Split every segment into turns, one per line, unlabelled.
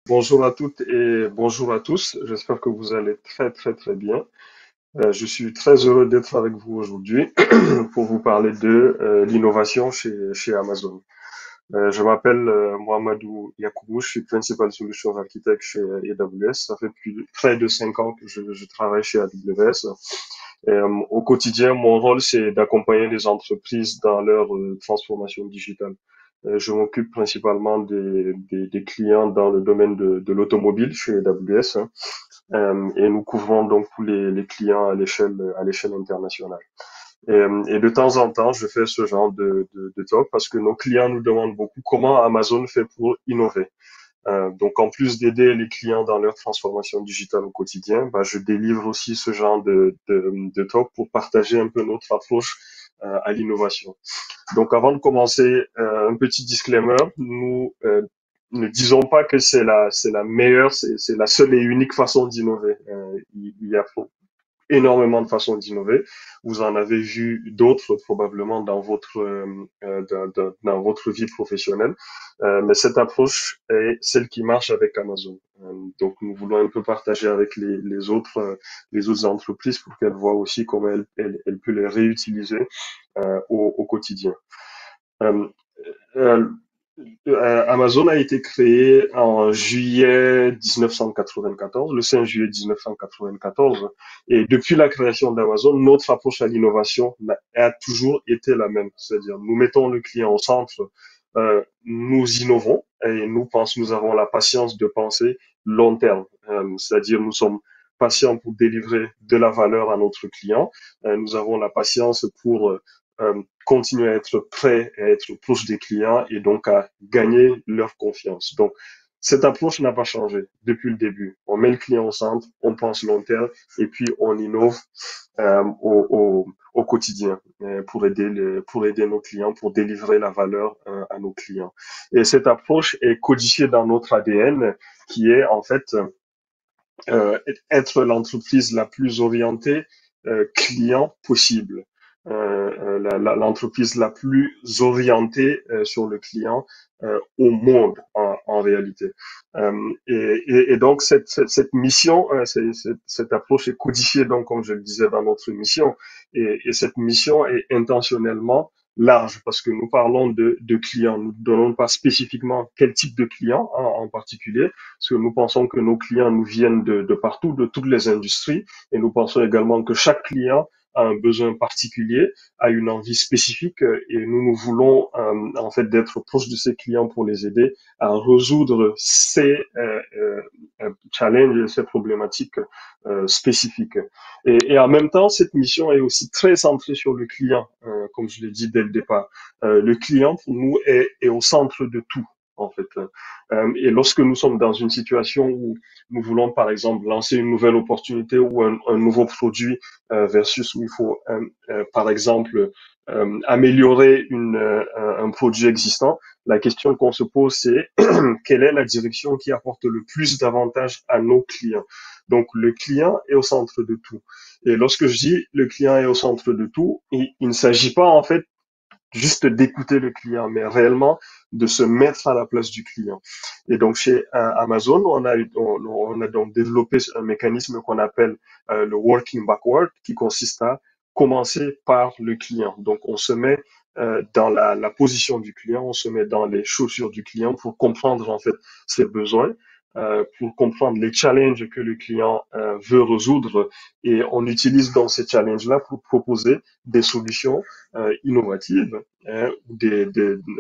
Bonjour à toutes et bonjour à tous. J'espère que vous allez très bien. Je suis très heureux d'être avec vous aujourd'hui pour vous parler de l'innovation chez Amazon. Je m'appelle Mohamedou Yakoubou, je suis Principal Solutions Architect chez AWS. Ça fait près de 5 ans que je travaille chez AWS. Au quotidien, mon rôle, c'est d'accompagner les entreprises dans leur transformation digitale. Je m'occupe principalement des clients dans le domaine de l'automobile chez AWS, hein, et nous couvrons donc tous les clients à l'échelle internationale. Et de temps en temps, je fais ce genre de talk parce que nos clients nous demandent beaucoup comment Amazon fait pour innover. Donc, en plus d'aider les clients dans leur transformation digitale au quotidien, bah, je délivre aussi ce genre de talk pour partager un peu notre approche à l'innovation. Donc, avant de commencer, un petit disclaimer, nous ne disons pas que c'est la meilleure, c'est la seule et unique façon d'innover. Il y a énormément de façons d'innover. Vous en avez vu d'autres probablement dans votre vie professionnelle. Mais cette approche est celle qui marche avec Amazon. Donc nous voulons un peu partager avec les autres entreprises pour qu'elles voient aussi comment elles peuvent les réutiliser au quotidien. Euh, euh, Amazon a été créé en juillet 1994, le 5 juillet 1994, et depuis la création d'Amazon, notre approche à l'innovation a toujours été la même, c'est-à-dire nous mettons le client au centre, nous innovons et nous avons la patience de penser long terme, c'est-à-dire nous sommes patients pour délivrer de la valeur à notre client, nous avons la patience pour continuer à être prêt, à être proche des clients et donc à gagner leur confiance. Donc, cette approche n'a pas changé depuis le début. On met le client au centre, on pense long terme et puis on innove au quotidien pour aider nos clients, pour délivrer la valeur à nos clients. Et cette approche est codifiée dans notre ADN qui est en fait être l'entreprise la plus orientée client possible, l'entreprise la plus orientée sur le client au monde en réalité. Et donc cette mission, cette approche est codifiée donc comme je le disais dans notre mission, et cette mission est intentionnellement large parce que nous parlons de clients, nous ne donnons pas spécifiquement quel type de client en particulier, parce que nous pensons que nos clients nous viennent de partout, de toutes les industries, et nous pensons également que chaque client a un besoin particulier, a une envie spécifique, et nous voulons en fait d'être proches de ces clients pour les aider à résoudre ces challenges, ces problématiques spécifiques. Et en même temps, cette mission est aussi très centrée sur le client, comme je l'ai dit dès le départ. Le client, pour nous, est au centre de tout, en fait. Et lorsque nous sommes dans une situation où nous voulons, par exemple, lancer une nouvelle opportunité ou un nouveau produit versus où il faut, par exemple, améliorer un produit existant, la question qu'on se pose, c'est quelle est la direction qui apporte le plus d'avantages à nos clients. Donc, le client est au centre de tout. Et lorsque je dis le client est au centre de tout, il ne s'agit pas en fait juste d'écouter le client, mais réellement de se mettre à la place du client. Et donc chez Amazon, on a donc développé un mécanisme qu'on appelle le working backward, qui consiste à commencer par le client. Donc on se met dans la position du client, on se met dans les chaussures du client pour comprendre en fait ses besoins, pour comprendre les challenges que le client veut résoudre, et on utilise donc ces challenges-là pour proposer des solutions innovatives, hein,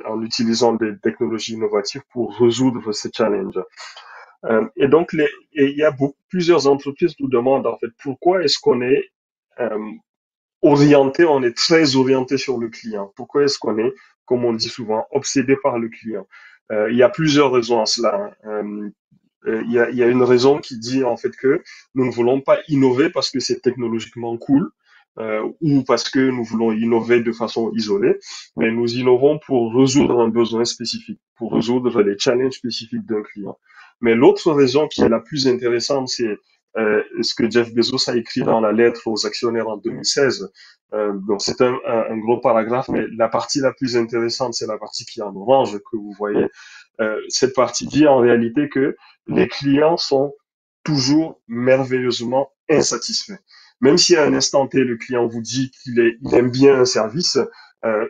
en utilisant des technologies innovatives pour résoudre ces challenges. Et donc, il y a plusieurs entreprises qui nous demandent en fait pourquoi est-ce qu'on est orienté, on est très orienté sur le client. Pourquoi est-ce qu'on est, comme on dit souvent, obsédé par le client? Il y a plusieurs raisons à cela, hein. Il y a une raison qui dit en fait que nous ne voulons pas innover parce que c'est technologiquement cool, ou parce que nous voulons innover de façon isolée, mais nous innovons pour résoudre un besoin spécifique, pour résoudre les challenges spécifiques d'un client. Mais l'autre raison qui est la plus intéressante, c'est ce que Jeff Bezos a écrit dans la lettre aux actionnaires en 2016. Donc c'est un gros paragraphe, mais la partie la plus intéressante, c'est la partie qui est en orange que vous voyez. Cette partie dit en réalité que les clients sont toujours merveilleusement insatisfaits. Même si à un instant T, le client vous dit il aime bien un service,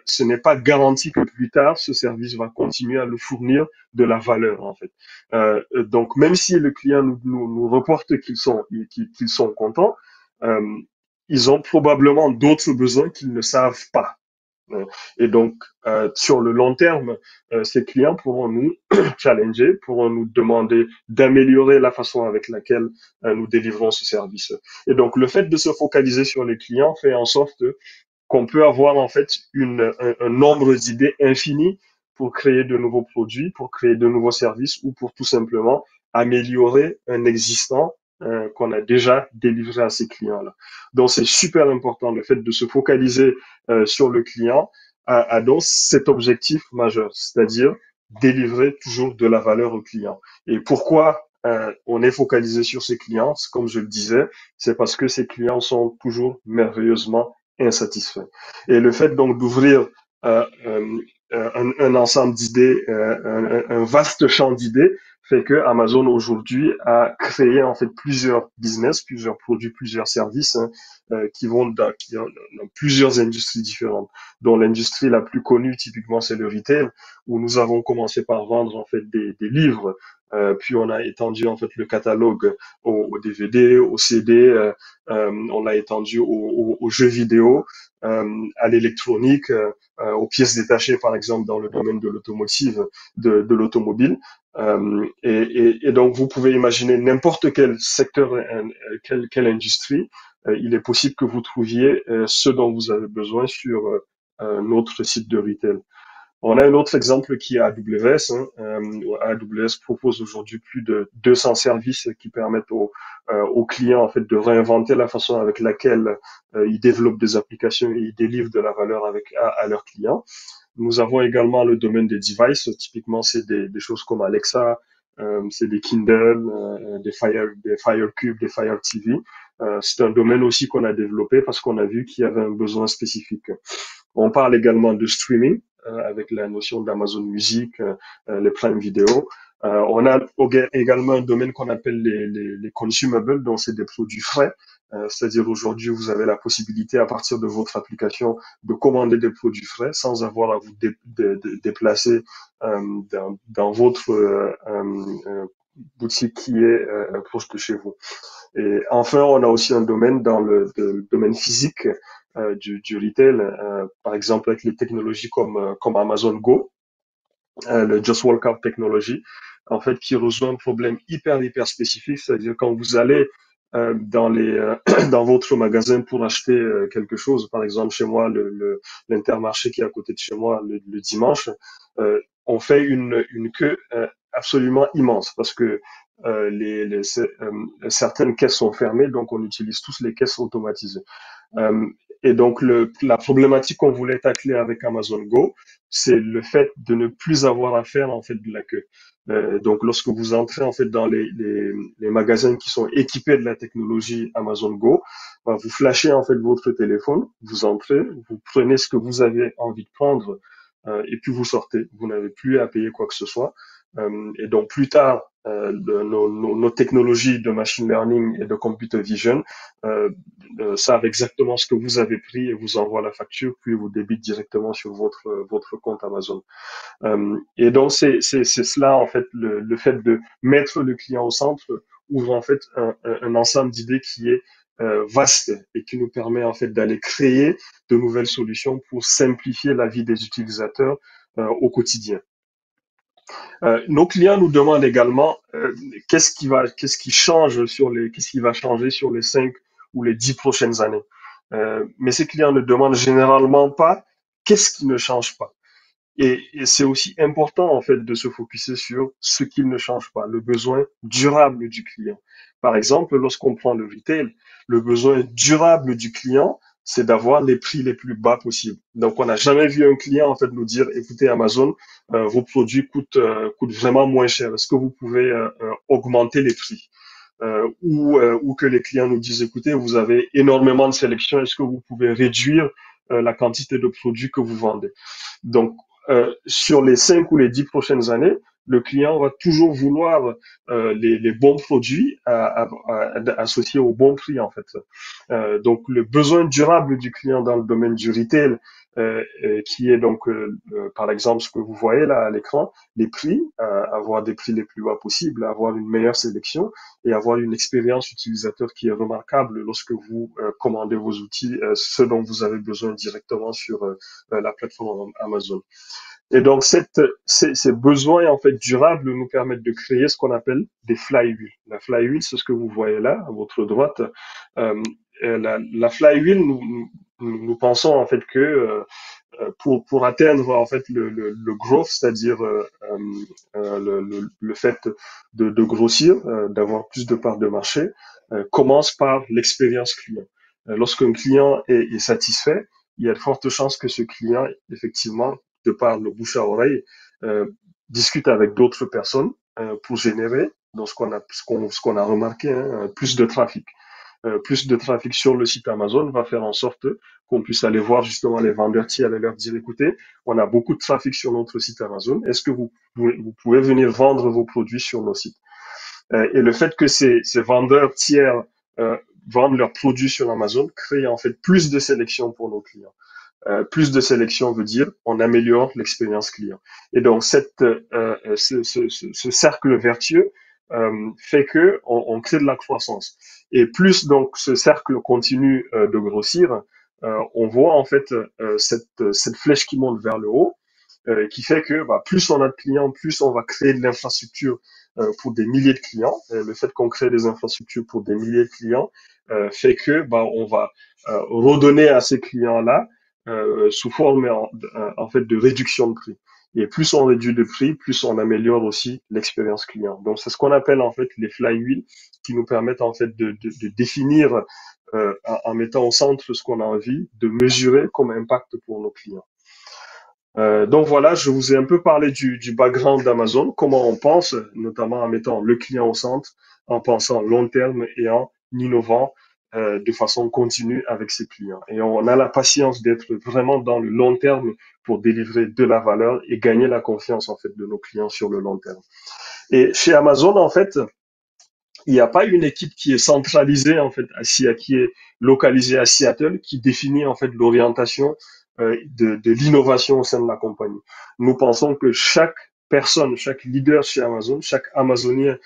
ce n'est pas garanti que plus tard, ce service va continuer à le fournir de la valeur, en fait. Donc, même si le client nous reporte qu'ils sont contents, euh, ils ont probablement d'autres besoins qu'ils ne savent pas. Euh, Et donc, sur le long terme, ces clients pourront nous challenger, pourront nous demander d'améliorer la façon avec laquelle nous délivrons ce service. Et donc, le fait de se focaliser sur les clients fait en sorte qu'on peut avoir en fait un nombre d'idées infini pour créer de nouveaux produits, pour créer de nouveaux services ou pour tout simplement améliorer un existant qu'on a déjà délivré à ces clients-là. Donc c'est super important le fait de se focaliser sur le client a donc cet objectif majeur, c'est-à-dire délivrer toujours de la valeur au client. Et pourquoi on est focalisé sur ces clients, comme je le disais, c'est parce que ces clients sont toujours merveilleusement insatisfait. Et le fait donc d'ouvrir euh, euh, un ensemble d'idées, un vaste champ d'idées, fait que Amazon aujourd'hui a créé en fait plusieurs business, plusieurs produits, plusieurs services qui vont dans plusieurs industries différentes. Dont l'industrie la plus connue typiquement c'est le retail, où nous avons commencé par vendre en fait des livres, puis on a étendu en fait le catalogue au DVD, au CD, on l'a étendu aux jeux vidéo, à l'électronique, aux pièces détachées, par exemple, dans le domaine de l'automotive, de l'automobile. Et donc, vous pouvez imaginer n'importe quel secteur, quelle industrie, il est possible que vous trouviez ce dont vous avez besoin sur notre site de retail. On a un autre exemple qui est AWS. AWS propose aujourd'hui plus de 200 services qui permettent aux clients en fait de réinventer la façon avec laquelle ils développent des applications et ils délivrent de la valeur à leurs clients. Nous avons également le domaine des devices. Typiquement, c'est des choses comme Alexa, c'est des Kindle, des Fire Cube, des Fire TV. C'est un domaine aussi qu'on a développé parce qu'on a vu qu'il y avait un besoin spécifique. On parle également de streaming avec la notion d'Amazon Music, les Prime Video. On a également un domaine qu'on appelle les consumables, donc c'est des produits frais. C'est-à-dire aujourd'hui, vous avez la possibilité à partir de votre application de commander des produits frais sans avoir à vous déplacer dans votre boutique qui est proche de chez vous. Et enfin, on a aussi un domaine dans le domaine physique du retail, par exemple avec les technologies comme Amazon Go, le Just Walk Out Technology, en fait, qui résout un problème hyper spécifique, c'est-à-dire quand vous allez dans votre magasin pour acheter quelque chose, par exemple chez moi l'Intermarché qui est à côté de chez moi le dimanche, on fait une queue absolument immense parce que certaines caisses sont fermées, donc on utilise tous les caisses automatisées. Euh, et donc, la problématique qu'on voulait tacler avec Amazon Go, c'est le fait de ne plus avoir à faire en fait de la queue. Donc, lorsque vous entrez en fait dans les magasins qui sont équipés de la technologie Amazon Go, ben, vous flashez en fait votre téléphone, vous entrez, vous prenez ce que vous avez envie de prendre et puis vous sortez. Vous n'avez plus à payer quoi que ce soit. Et donc, plus tard, nos technologies de machine learning et de computer vision euh, savent exactement ce que vous avez pris et vous envoient la facture, puis vous débite directement sur votre compte Amazon. Et donc c'est cela en fait le fait de mettre le client au centre ouvre en fait un ensemble d'idées qui est vaste et qui nous permet en fait d'aller créer de nouvelles solutions pour simplifier la vie des utilisateurs au quotidien. Nos clients nous demandent également qu'est-ce qui va changer sur les 5 ou les 10 prochaines années. Mais ces clients ne demandent généralement pas qu'est-ce qui ne change pas. Et c'est aussi important en fait de se focuser sur ce qui ne change pas, le besoin durable du client. Par exemple, lorsqu'on prend le retail, le besoin durable du client, c'est d'avoir les prix les plus bas possibles. Donc, on n'a jamais vu un client en fait nous dire, écoutez Amazon, vos produits coûtent vraiment moins cher. Est-ce que vous pouvez augmenter les prix? Ou que les clients nous disent, écoutez, vous avez énormément de sélection, est-ce que vous pouvez réduire la quantité de produits que vous vendez? Donc, sur les 5 ou les 10 prochaines années, le client va toujours vouloir les bons produits associés au bon prix en fait. Donc le besoin durable du client dans le domaine du retail, qui est donc par exemple ce que vous voyez là à l'écran, les prix, avoir des prix les plus bas possibles, avoir une meilleure sélection et avoir une expérience utilisateur qui est remarquable lorsque vous commandez vos outils, ce dont vous avez besoin directement sur la plateforme Amazon. Et donc, ces besoins en fait durables nous permettent de créer ce qu'on appelle des flywheels. La flywheel, c'est ce que vous voyez là, à votre droite. Euh, la flywheel, nous pensons en fait que pour atteindre en fait le growth, c'est-à-dire le fait de grossir, d'avoir plus de parts de marché, commence par l'expérience client. Lorsqu'un client est satisfait, il y a de fortes chances que ce client, effectivement, de par le bouche à oreille, euh, discute avec d'autres personnes pour générer, dans ce qu'on a remarqué, hein, plus de trafic sur le site Amazon va faire en sorte qu'on puisse aller voir justement les vendeurs tiers et leur dire, écoutez, on a beaucoup de trafic sur notre site Amazon, est-ce que vous pouvez venir vendre vos produits sur nos sites? Et le fait que ces vendeurs tiers euh, vendent leurs produits sur Amazon crée en fait plus de sélection pour nos clients. Plus de sélection veut dire on améliore l'expérience client. Et donc ce cercle vertueux fait que on crée de la croissance. Et plus donc ce cercle continue de grossir, on voit en fait cette flèche qui monte vers le haut, qui fait que plus on a de clients, plus on va créer de l'infrastructure pour des milliers de clients. Le fait qu'on crée des infrastructures pour des milliers de clients fait que on va redonner à ces clients-là sous forme en fait de réduction de prix. Et plus on réduit de prix, plus on améliore aussi l'expérience client. Donc c'est ce qu'on appelle en fait les flywheels qui nous permettent en fait de définir en mettant au centre ce qu'on a envie de mesurer comme impact pour nos clients. Donc voilà, je vous ai un peu parlé du background d'Amazon, comment on pense, notamment en mettant le client au centre, en pensant long terme et en innovant de façon continue avec ses clients. Et on a la patience d'être vraiment dans le long terme pour délivrer de la valeur et gagner la confiance en fait de nos clients sur le long terme. Et chez Amazon, en fait, il n'y a pas une équipe qui est centralisée en fait qui est localisée à Seattle, qui définit en fait l'orientation de l'innovation au sein de la compagnie. Nous pensons que chaque personne, chaque leader chez Amazon, chaque Amazonien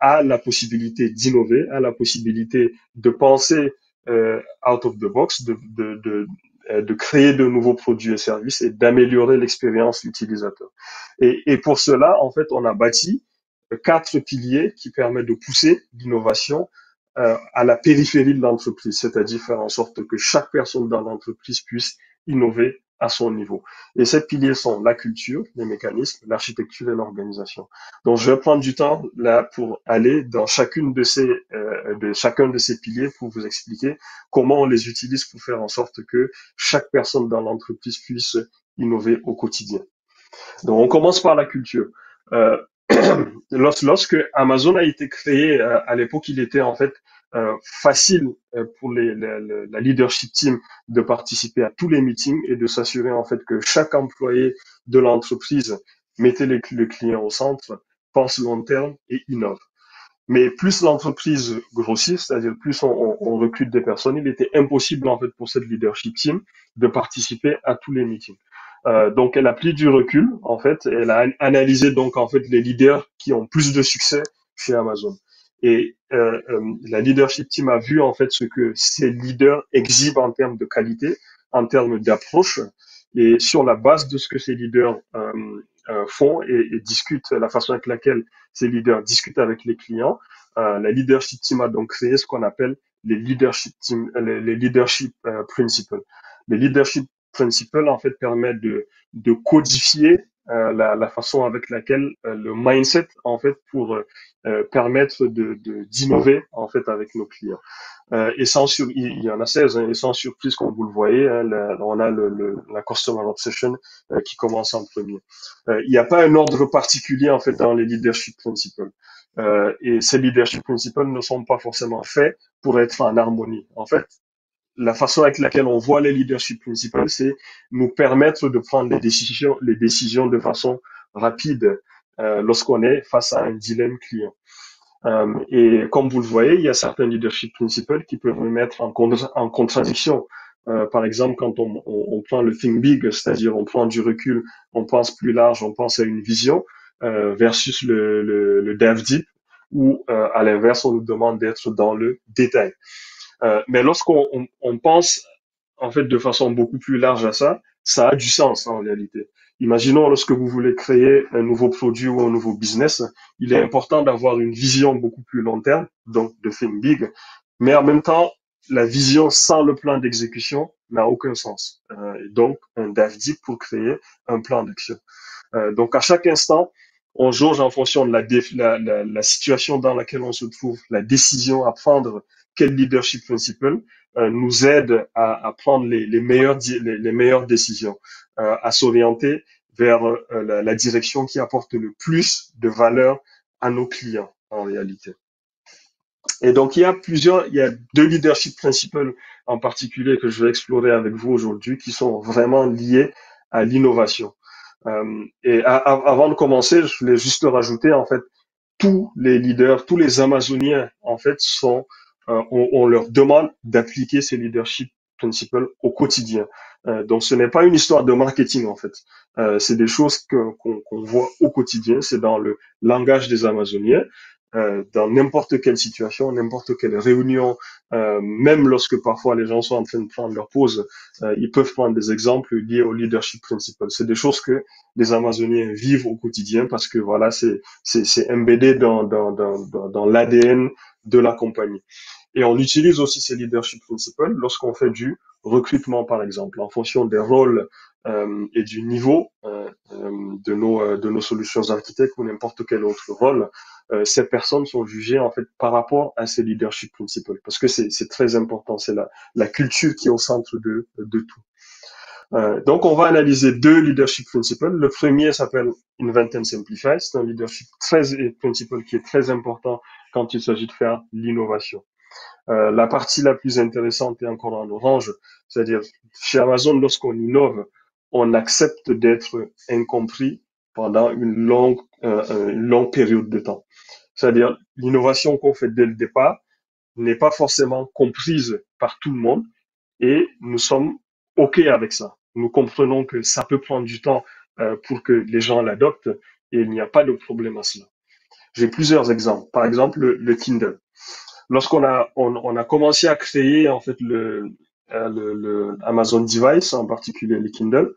a la possibilité d'innover, a la possibilité de penser out of the box, de créer de nouveaux produits et services et d'améliorer l'expérience utilisateur. Et pour cela, en fait, on a bâti 4 piliers qui permettent de pousser l'innovation à la périphérie de l'entreprise, c'est-à-dire faire en sorte que chaque personne dans l'entreprise puisse innover à son niveau. Et ces piliers sont la culture, les mécanismes, l'architecture et l'organisation. Donc, je vais prendre du temps là pour aller dans chacun de ces piliers pour vous expliquer comment on les utilise pour faire en sorte que chaque personne dans l'entreprise puisse innover au quotidien. Donc, on commence par la culture. Euh, lorsque Amazon a été créé, à l'époque, il était en fait facile pour la leadership team de participer à tous les meetings et de s'assurer en fait que chaque employé de l'entreprise mettait le client au centre, pense long terme et innove. Mais plus l'entreprise grossit, c'est-à-dire plus on recrute des personnes, il était impossible en fait pour cette leadership team de participer à tous les meetings. Donc elle a pris du recul en fait, elle a analysé donc en fait les leaders qui ont plus de succès chez Amazon. Et la leadership team a vu en fait ce que ces leaders exhibent en termes de qualité, en termes d'approche, et sur la base de ce que ces leaders font et discutent, la façon avec laquelle ces leaders discutent avec les clients. La leadership team a donc créé ce qu'on appelle les leadership principles. Les leadership principles en fait permettent de codifier la façon avec laquelle le mindset en fait pour permettre d'innover en fait avec nos clients. Et il y en a 16, hein, et sans surprise, comme vous le voyez, hein, on a la Customer Obsession qui commence en premier. Il n'y a pas un ordre particulier en fait dans les leadership principles. Et ces leadership principles ne sont pas forcément faits pour être en harmonie. En fait, la façon avec laquelle on voit les leadership principles, c'est nous permettre de prendre les décisions de façon rapide lorsqu'on est face à un dilemme client. Et comme vous le voyez, il y a certains leadership principles qui peuvent me mettre en contradiction. Par exemple, quand on prend le think big, c'est-à-dire on prend du recul, on pense plus large, on pense à une vision, versus le dev deep, où à l'inverse, on nous demande d'être dans le détail. Mais lorsqu'on on pense en fait de façon beaucoup plus large à ça, ça a du sens en réalité. Imaginons lorsque vous voulez créer un nouveau produit ou un nouveau business, il est important d'avoir une vision beaucoup plus long terme, donc de think big, mais en même temps, la vision sans le plan d'exécution n'a aucun sens. Et donc, un dev deep pour créer un plan d'action. Donc, à chaque instant, on jauge en fonction de la situation dans laquelle on se trouve, la décision à prendre, quel leadership principle nous aide à prendre les meilleures décisions, à s'orienter vers la direction qui apporte le plus de valeur à nos clients en réalité. Et donc, il y a deux leadership principles en particulier que je vais explorer avec vous aujourd'hui qui sont vraiment liés à l'innovation. Avant de commencer, je voulais juste rajouter, en fait, tous les leaders, tous les Amazoniens, en fait, on leur demande d'appliquer ces leadership principles au quotidien. Donc, ce n'est pas une histoire de marketing, en fait. C'est des choses qu'on voit au quotidien. C'est dans le langage des Amazoniens. Dans n'importe quelle situation, n'importe quelle réunion, même lorsque parfois les gens sont en train de prendre leur pause, ils peuvent prendre des exemples liés au leadership principle. C'est des choses que les Amazoniens vivent au quotidien parce que voilà, c'est embeddé dans l'ADN de la compagnie. Et on utilise aussi ces leadership principles lorsqu'on fait du recrutement, par exemple, en fonction des rôles et du niveau de nos solutions architectes ou n'importe quel autre rôle. Ces personnes sont jugées en fait par rapport à ces leadership principles parce que c'est très important. C'est la culture qui est au centre de tout. Donc, on va analyser deux leadership principles. Le premier s'appelle Invent and Simplify. C'est un leadership principle qui est très important quand il s'agit de faire l'innovation. La partie la plus intéressante est encore en orange, c'est-à-dire chez Amazon, lorsqu'on innove, on accepte d'être incompris pendant une longue période de temps. C'est-à-dire l'innovation qu'on fait dès le départ n'est pas forcément comprise par tout le monde et nous sommes OK avec ça. Nous comprenons que ça peut prendre du temps pour que les gens l'adoptent et il n'y a pas de problème à cela. J'ai plusieurs exemples. Par exemple, le Kindle. On a commencé à créer en fait le Amazon Device, en particulier les Kindle,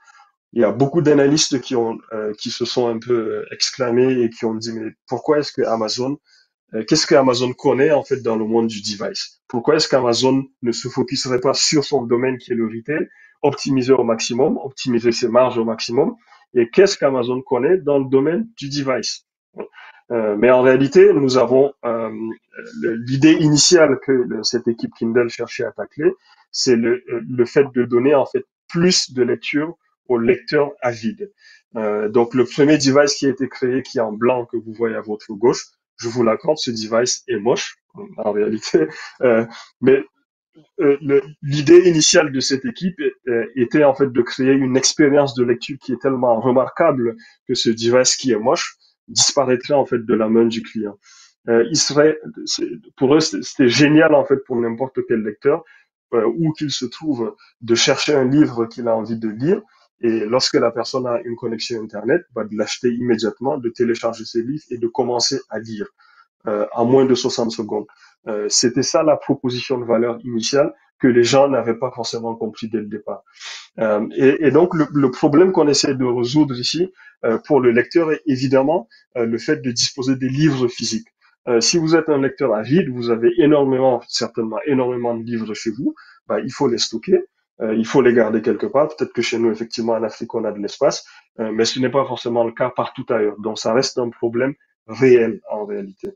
il y a beaucoup d'analystes qui se sont un peu exclamés et qui ont dit mais pourquoi est-ce que Amazon qu'est-ce que Amazon connaît en fait dans le monde du device? Pourquoi est-ce qu'Amazon ne se focuserait pas sur son domaine qui est le retail, optimiser au maximum, optimiser ses marges au maximum? Et qu'est-ce qu'Amazon connaît dans le domaine du device? Mais en réalité, nous avons l'idée initiale que cette équipe Kindle cherchait à tacler, c'est le fait de donner en fait plus de lecture aux lecteurs avides. Donc le premier device qui a été créé, qui est en blanc que vous voyez à votre gauche, je vous l'accorde, ce device est moche en réalité, mais l'idée initiale de cette équipe était en fait de créer une expérience de lecture qui est tellement remarquable que ce device qui est moche disparaîtrait en fait de la main du client. Il serait, pour eux, c'était génial en fait pour n'importe quel lecteur où qu'il se trouve de chercher un livre qu'il a envie de lire et lorsque la personne a une connexion internet, bah, de l'acheter immédiatement, de télécharger ses livres et de commencer à lire en moins de 60 secondes. C'était ça la proposition de valeur initiale que les gens n'avaient pas forcément compris dès le départ. Et donc le problème qu'on essaie de résoudre ici pour le lecteur est évidemment le fait de disposer des livres physiques. Si vous êtes un lecteur avide, vous avez certainement énormément de livres chez vous, bah, il faut les stocker, il faut les garder quelque part. Peut-être que chez nous, effectivement, en Afrique, on a de l'espace, mais ce n'est pas forcément le cas partout ailleurs. Donc, ça reste un problème réel en réalité.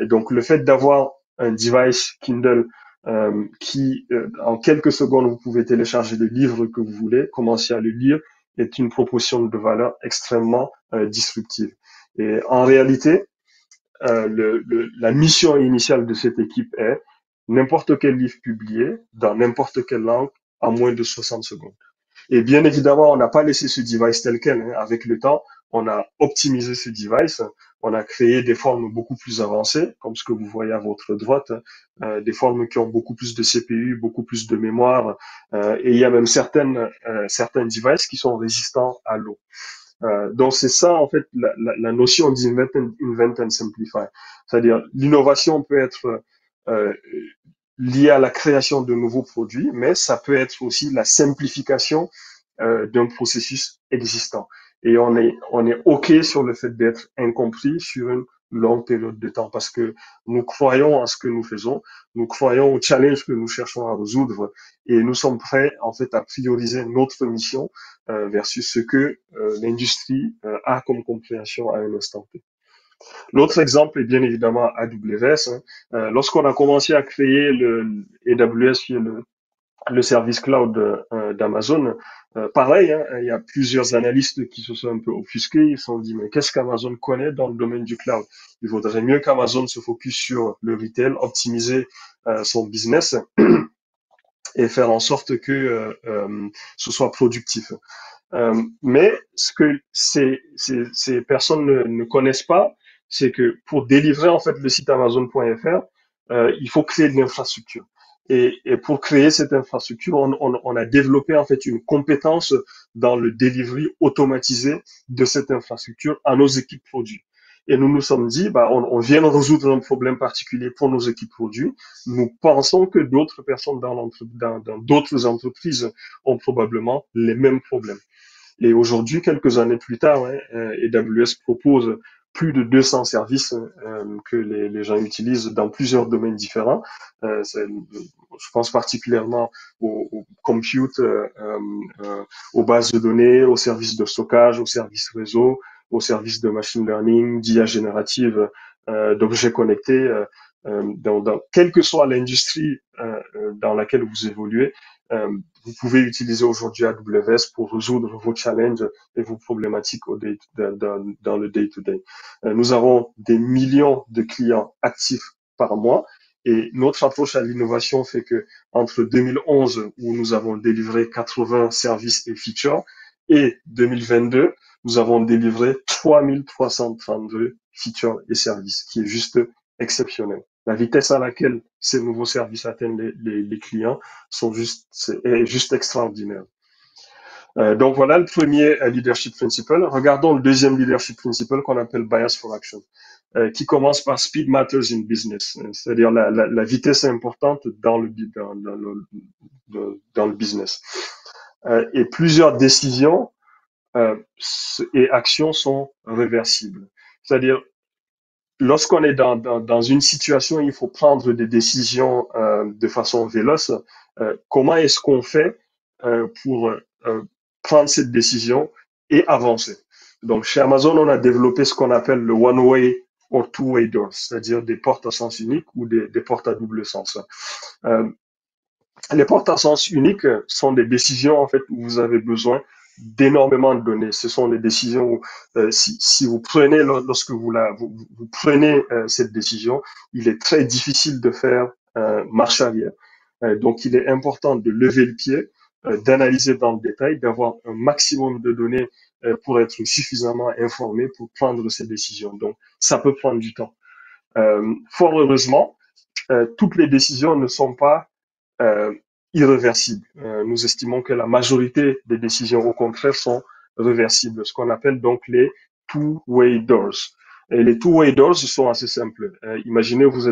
Et donc, le fait d'avoir un device Kindle en quelques secondes, vous pouvez télécharger le livre que vous voulez, commencer à le lire, est une proposition de valeur extrêmement disruptive. Et en réalité, la mission initiale de cette équipe est n'importe quel livre publié dans n'importe quelle langue en moins de 60 secondes. Et bien évidemment, on n'a pas laissé ce device tel quel. Hein. Avec le temps, on a optimisé ces devices, on a créé des formes beaucoup plus avancées, comme ce que vous voyez à votre droite, des formes qui ont beaucoup plus de CPU, beaucoup plus de mémoire, et il y a même certains devices qui sont résistants à l'eau. Donc c'est ça en fait la notion d'invent and simplify. C'est-à-dire l'innovation peut être euh, liée à la création de nouveaux produits, mais ça peut être aussi la simplification d'un processus existant. Et on est OK sur le fait d'être incompris sur une longue période de temps parce que nous croyons à ce que nous faisons, nous croyons au challenge que nous cherchons à résoudre et nous sommes prêts en fait à prioriser notre mission versus ce que l'industrie a comme compréhension à un instant T. L'autre exemple est bien évidemment AWS. Hein. Lorsqu'on a commencé à créer le AWS, qui est le service cloud d'Amazon, pareil, hein, il y a plusieurs analystes qui se sont un peu offusqués. Ils se sont dit, mais qu'est-ce qu'Amazon connaît dans le domaine du cloud? Il vaudrait mieux qu'Amazon se focus sur le retail, optimiser son business et faire en sorte que ce soit productif. Mais ce que ces personnes ne connaissent pas, c'est que pour délivrer en fait le site Amazon.fr, il faut créer de l'infrastructure. Et pour créer cette infrastructure, on a développé en fait une compétence dans le delivery automatisé de cette infrastructure à nos équipes produits. Et nous nous sommes dit, bah, on vient de résoudre un problème particulier pour nos équipes produits. Nous pensons que d'autres personnes dans d'autres entreprises ont probablement les mêmes problèmes. Et aujourd'hui, quelques années plus tard, ouais, AWS propose plus de 200 services que les gens utilisent dans plusieurs domaines différents. Je pense particulièrement au compute, aux bases de données, aux services de stockage, aux services réseau, aux services de machine learning, d'IA générative, d'objets connectés. Quelle que soit l'industrie dans laquelle vous évoluez, vous pouvez utiliser aujourd'hui AWS pour résoudre vos challenges et vos problématiques dans le day-to-day. Nous avons des millions de clients actifs par mois et notre approche à l'innovation fait que entre 2011, où nous avons délivré 80 services et features, et 2022, nous avons délivré 3332 features et services, qui est juste exceptionnel. La vitesse à laquelle ces nouveaux services atteignent les clients est juste extraordinaire. Donc voilà le premier leadership principle. Regardons le deuxième leadership principle qu'on appelle bias for action, qui commence par speed matters in business, c'est-à-dire la vitesse est importante dans le business. Et plusieurs décisions et actions sont réversibles. C'est-à-dire lorsqu'on est dans une situation, il faut prendre des décisions de façon véloce. Comment est-ce qu'on fait pour prendre cette décision et avancer? Donc, chez Amazon, on a développé ce qu'on appelle le one-way or two-way doors, c'est-à-dire des portes à sens unique ou des portes à double sens. Euh, les portes à sens unique sont des décisions en fait où vous avez besoin d'énormément de données. Ce sont des décisions où si vous prenez lorsque vous prenez cette décision, il est très difficile de faire marche arrière. Donc il est important de lever le pied, d'analyser dans le détail, d'avoir un maximum de données pour être suffisamment informé pour prendre ces décisions. Donc ça peut prendre du temps. Fort heureusement, toutes les décisions ne sont pas euh, irréversibles. Nous estimons que la majorité des décisions, au contraire, sont réversibles, ce qu'on appelle donc les two-way doors. Et les two-way doors sont assez simples. Imaginez, vous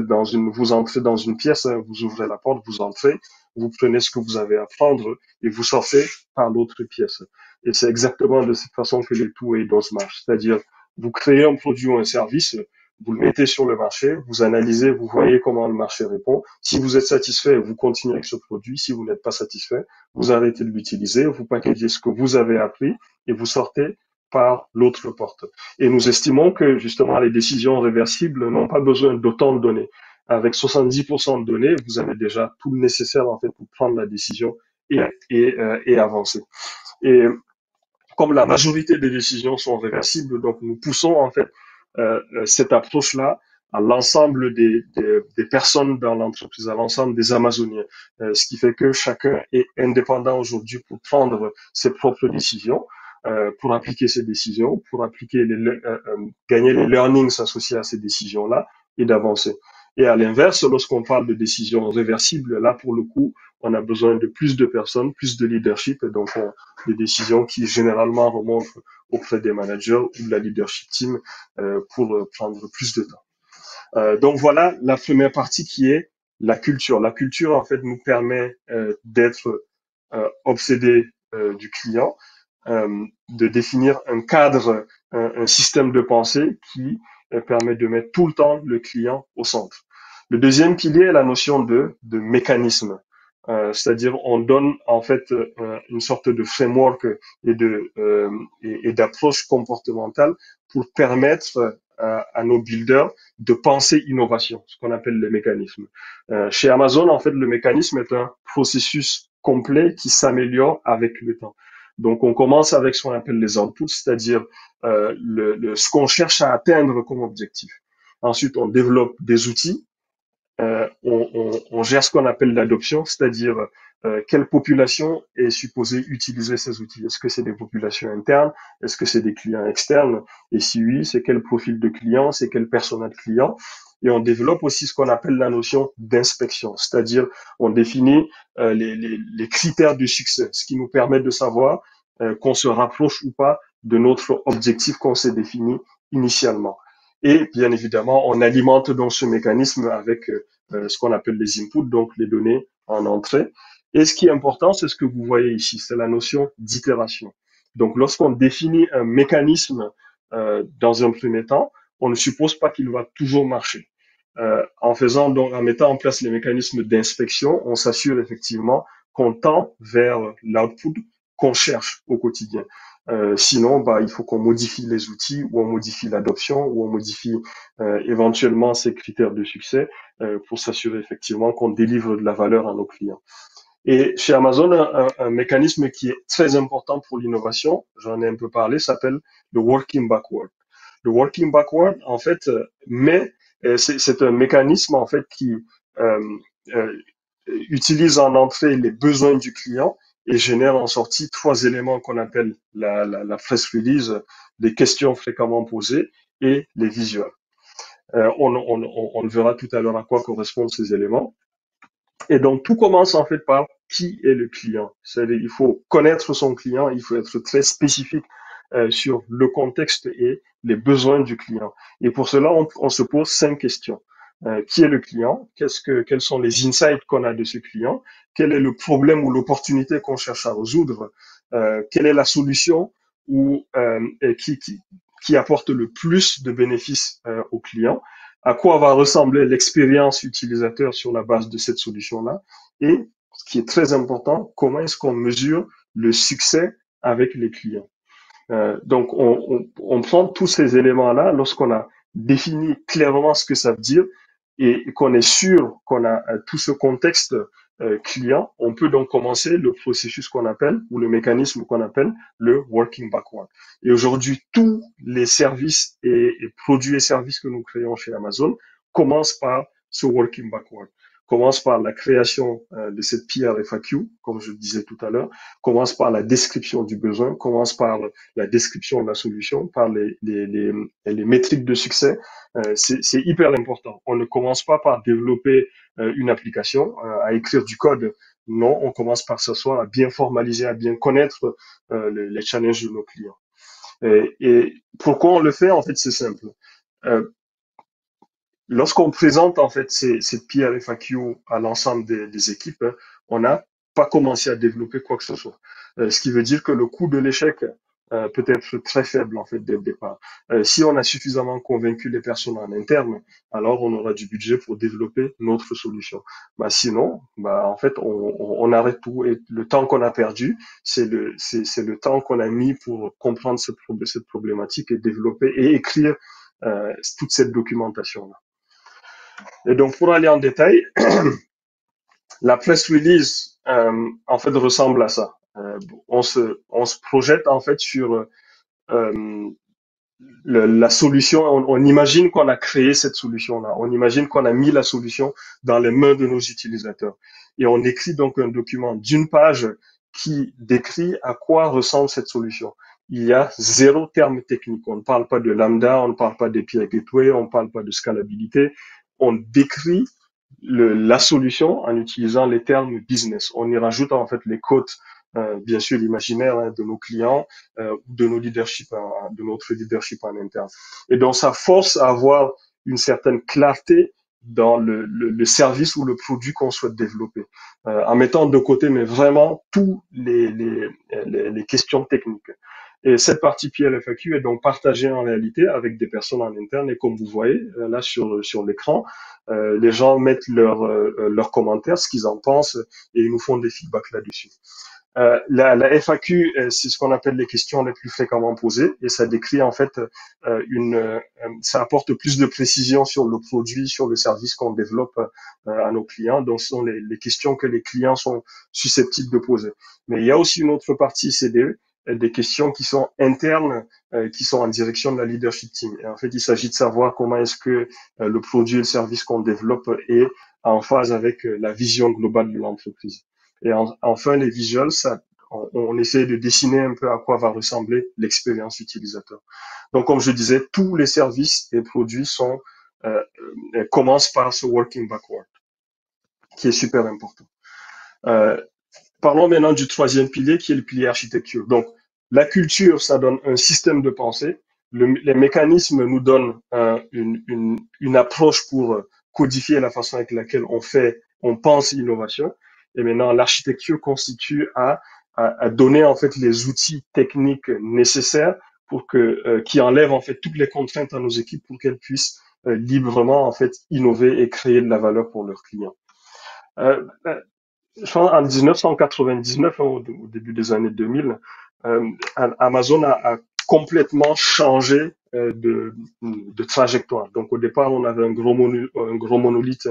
entrez dans une pièce, vous ouvrez la porte, vous entrez, vous prenez ce que vous avez à prendre et vous sortez par l'autre pièce. Et c'est exactement de cette façon que les two-way doors marchent. C'est-à-dire, vous créez un produit ou un service, vous le mettez sur le marché, vous analysez, vous voyez comment le marché répond. Si vous êtes satisfait, vous continuez avec ce produit. Si vous n'êtes pas satisfait, vous arrêtez de l'utiliser, vous packagez ce que vous avez appris et vous sortez par l'autre porte. Et nous estimons que justement les décisions réversibles n'ont pas besoin d'autant de données. Avec 70% de données, vous avez déjà tout le nécessaire en fait pour prendre la décision et avancer. Et comme la majorité des décisions sont réversibles, donc nous poussons en fait cette approche-là à l'ensemble des personnes dans l'entreprise, à l'ensemble des Amazoniens, ce qui fait que chacun est indépendant aujourd'hui pour prendre ses propres décisions. pour appliquer ces décisions, pour appliquer gagner les learnings associés à ces décisions-là et d'avancer. Et à l'inverse, lorsqu'on parle de décisions réversibles, là, pour le coup, on a besoin de plus de personnes, plus de leadership, et donc des décisions qui généralement remontent auprès des managers ou de la leadership team pour prendre plus de temps. Donc voilà la première partie qui est la culture. La culture, en fait, nous permet d'être obsédé du client, de définir un cadre, un système de pensée qui permet de mettre tout le temps le client au centre. Le deuxième pilier est la notion de mécanisme. C'est-à-dire on donne en fait une sorte de framework et d'approche comportementale pour permettre à nos builders de penser innovation, ce qu'on appelle les mécanismes. Chez Amazon, en fait, le mécanisme est un processus complet qui s'améliore avec le temps. Donc, on commence avec ce qu'on appelle les outputs, c'est-à-dire ce qu'on cherche à atteindre comme objectif. Ensuite, on développe des outils on gère ce qu'on appelle l'adoption, c'est-à-dire quelle population est supposée utiliser ces outils. Est-ce que c'est des populations internes? Est-ce que c'est des clients externes? Et si oui, c'est quel profil de client? C'est quel persona de client? Et on développe aussi ce qu'on appelle la notion d'inspection, c'est-à-dire on définit les critères du succès, ce qui nous permet de savoir qu'on se rapproche ou pas de notre objectif qu'on s'est défini initialement. Et bien évidemment, on alimente donc ce mécanisme avec ce qu'on appelle les inputs, donc les données en entrée. Et ce qui est important, c'est ce que vous voyez ici, c'est la notion d'itération. Donc lorsqu'on définit un mécanisme dans un premier temps, on ne suppose pas qu'il va toujours marcher. En mettant en place les mécanismes d'inspection, on s'assure effectivement qu'on tend vers l'output qu'on cherche au quotidien. Sinon, il faut qu'on modifie les outils ou on modifie l'adoption ou on modifie éventuellement ces critères de succès pour s'assurer effectivement qu'on délivre de la valeur à nos clients. Et chez Amazon, un mécanisme qui est très important pour l'innovation, j'en ai un peu parlé, s'appelle le working backward. Le working backward, en fait, c'est un mécanisme en fait qui euh, euh, utilise en entrée les besoins du client et génère en sortie trois éléments qu'on appelle la press release, les questions fréquemment posées et les visuels. On le verra tout à l'heure à quoi correspondent ces éléments. Et donc, tout commence en fait par qui est le client. C'est-à-dire, il faut connaître son client, il faut être très spécifique sur le contexte et les besoins du client. Et pour cela, on se pose 5 questions. Qui est le client? Quels sont les insights qu'on a de ce client? Quel est le problème ou l'opportunité qu'on cherche à résoudre? Quelle est la solution ou qui apporte le plus de bénéfices au client? À quoi va ressembler l'expérience utilisateur sur la base de cette solution-là? Et ce qui est très important, comment est-ce qu'on mesure le succès avec les clients? Donc, on prend tous ces éléments-là lorsqu'on a défini clairement ce que ça veut dire et qu'on est sûr qu'on a tout ce contexte client, on peut donc commencer le processus qu'on appelle ou le mécanisme qu'on appelle le working backward. Et aujourd'hui, tous les services et produits et services que nous créons chez Amazon commencent par ce working backward. Commence par la création de cette PR FAQ, comme je le disais tout à l'heure, commence par la description du besoin, commence par la description de la solution, par les métriques de succès. C'est hyper important. On ne commence pas par développer une application, à écrire du code. Non, on commence par s'asseoir, à bien formaliser, à bien connaître les challenges de nos clients. Et pourquoi on le fait? En fait, c'est simple. Euh, Lorsqu'on présente en fait cette PR FAQ à l'ensemble des équipes, hein, on n'a pas commencé à développer quoi que ce soit. Ce qui veut dire que le coût de l'échec peut être très faible en fait dès le départ. Si on a suffisamment convaincu les personnes en interne, alors on aura du budget pour développer notre solution. Sinon, en fait, on arrête tout et le temps qu'on a perdu, c'est le temps qu'on a mis pour comprendre cette problématique et développer et écrire toute cette documentation là. Et donc, pour aller en détail, la press release, en fait, ressemble à ça. On se projette, en fait, sur la solution. On imagine qu'on a créé cette solution-là. On imagine qu'on a mis la solution dans les mains de nos utilisateurs. Et on écrit donc un document d'une page qui décrit à quoi ressemble cette solution. il y a zéro terme technique. On ne parle pas de lambda, on ne parle pas d'API gateway, on ne parle pas de scalabilité. On décrit la solution en utilisant les termes business. On y rajoute en fait les codes, bien sûr l'imaginaire de nos clients, de nos leadership, de notre leadership en interne. Et donc ça force à avoir une certaine clarté dans le service ou le produit qu'on souhaite développer, en mettant de côté mais vraiment tous les questions techniques. Et cette partie PLFAQ est donc partagée en réalité avec des personnes en interne. Et comme vous voyez là sur l'écran, les gens mettent leurs commentaires, ce qu'ils en pensent, et ils nous font des feedbacks là-dessus. La FAQ, c'est ce qu'on appelle les questions les plus fréquemment posées, et ça décrit en fait ça apporte plus de précision sur le produit, sur le service qu'on développe à nos clients. Donc, ce sont les questions que les clients sont susceptibles de poser. Mais il y a aussi une autre partie CDE, des questions qui sont internes, qui sont en direction de la leadership team. Et en fait, il s'agit de savoir comment est-ce que le produit et le service qu'on développe est en phase avec la vision globale de l'entreprise. Et enfin, les visuals, on essaie de dessiner un peu à quoi va ressembler l'expérience utilisateur. Donc, comme je disais, tous les services et produits commencent par ce working backward, qui est super important. Euh, Parlons maintenant du troisième pilier, qui est le pilier architecture. Donc, la culture, ça donne un système de pensée. Les mécanismes nous donnent une approche pour codifier la façon avec laquelle on pense innovation. Et maintenant, l'architecture constitue à donner en fait les outils techniques nécessaires pour qui enlèvent en fait toutes les contraintes à nos équipes pour qu'elles puissent librement en fait innover et créer de la valeur pour leurs clients. Euh, je pense en 1999, au début des années 2000, Amazon a complètement changé de trajectoire. Donc au départ, on avait un gros monolithe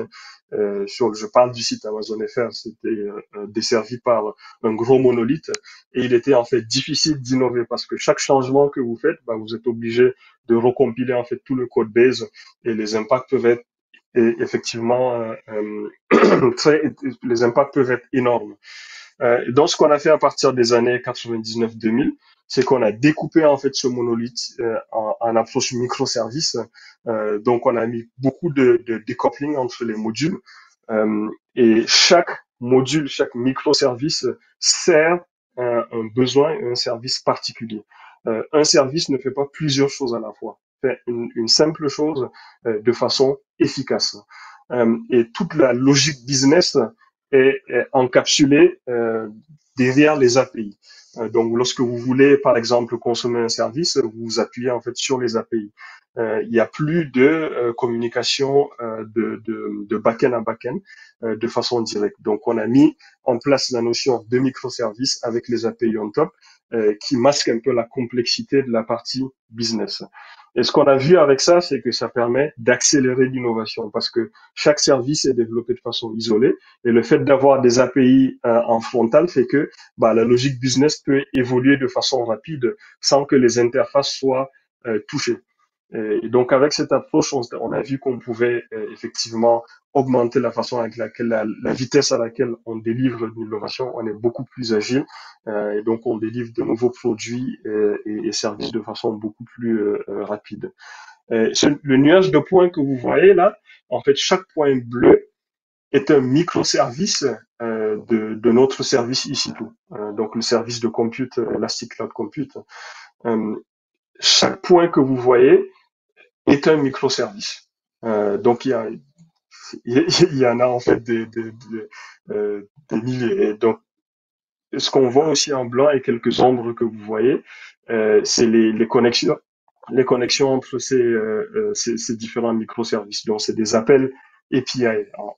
je parle du site Amazon FR, c'était desservi par un gros monolithe et il était en fait difficile d'innover parce que chaque changement que vous faites, bah, vous êtes obligé de recompiler en fait tout le code base et les impacts peuvent être et effectivement les impacts peuvent être énormes. Donc, ce qu'on a fait à partir des années 99-2000, c'est qu'on a découpé en fait ce monolithe en approche microservice. Donc, on a mis beaucoup de découpling entre les modules et chaque module, chaque microservice sert un besoin et un service particulier. Un service ne fait pas plusieurs choses à la fois. Fait une simple chose de façon efficace. Et toute la logique business est encapsulée derrière les API. Donc, lorsque vous voulez, par exemple, consommer un service, vous vous appuyez en fait sur les API. Il n'y a plus de communication de back-end à back-end de façon directe. Donc, on a mis en place la notion de microservice avec les API on top qui masque un peu la complexité de la partie business. Et ce qu'on a vu avec ça, c'est que ça permet d'accélérer l'innovation parce que chaque service est développé de façon isolée et le fait d'avoir des API en frontal fait que bah, la logique business peut évoluer de façon rapide sans que les interfaces soient touchées. Et donc avec cette approche, on a vu qu'on pouvait effectivement augmenter la façon avec laquelle la vitesse à laquelle on délivre l'innovation, on est beaucoup plus agile et donc on délivre de nouveaux produits et services de façon beaucoup plus rapide. Le nuage de points que vous voyez là, en fait, chaque point bleu est un microservice de notre service ici tout. Donc le service de compute, Elastic Cloud Compute. Euh, Chaque point que vous voyez est un microservice. Donc il y en a en fait des milliers. Et donc ce qu'on voit aussi en blanc et quelques ombres que vous voyez, c'est les connexions entre ces différents microservices. Donc, c'est des appels API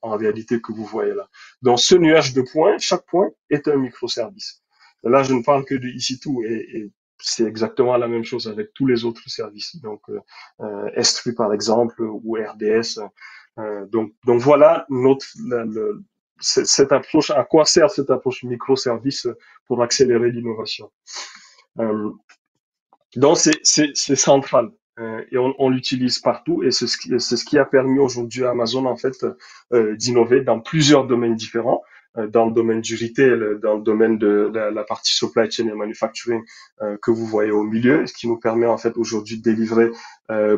en réalité que vous voyez là. Dans ce nuage de points, chaque point est un microservice. Là, je ne parle que de EC2 et c'est exactement la même chose avec tous les autres services. Donc, S3 par exemple ou RDS. Donc voilà cette approche. À quoi sert cette approche microservice pour accélérer l'innovation? Euh, donc c'est central et on l'utilise partout et c'est ce qui a permis aujourd'hui à Amazon en fait d'innover dans plusieurs domaines différents dans le domaine du retail, dans le domaine de la partie supply chain et manufacturing que vous voyez au milieu, ce qui nous permet en fait aujourd'hui de délivrer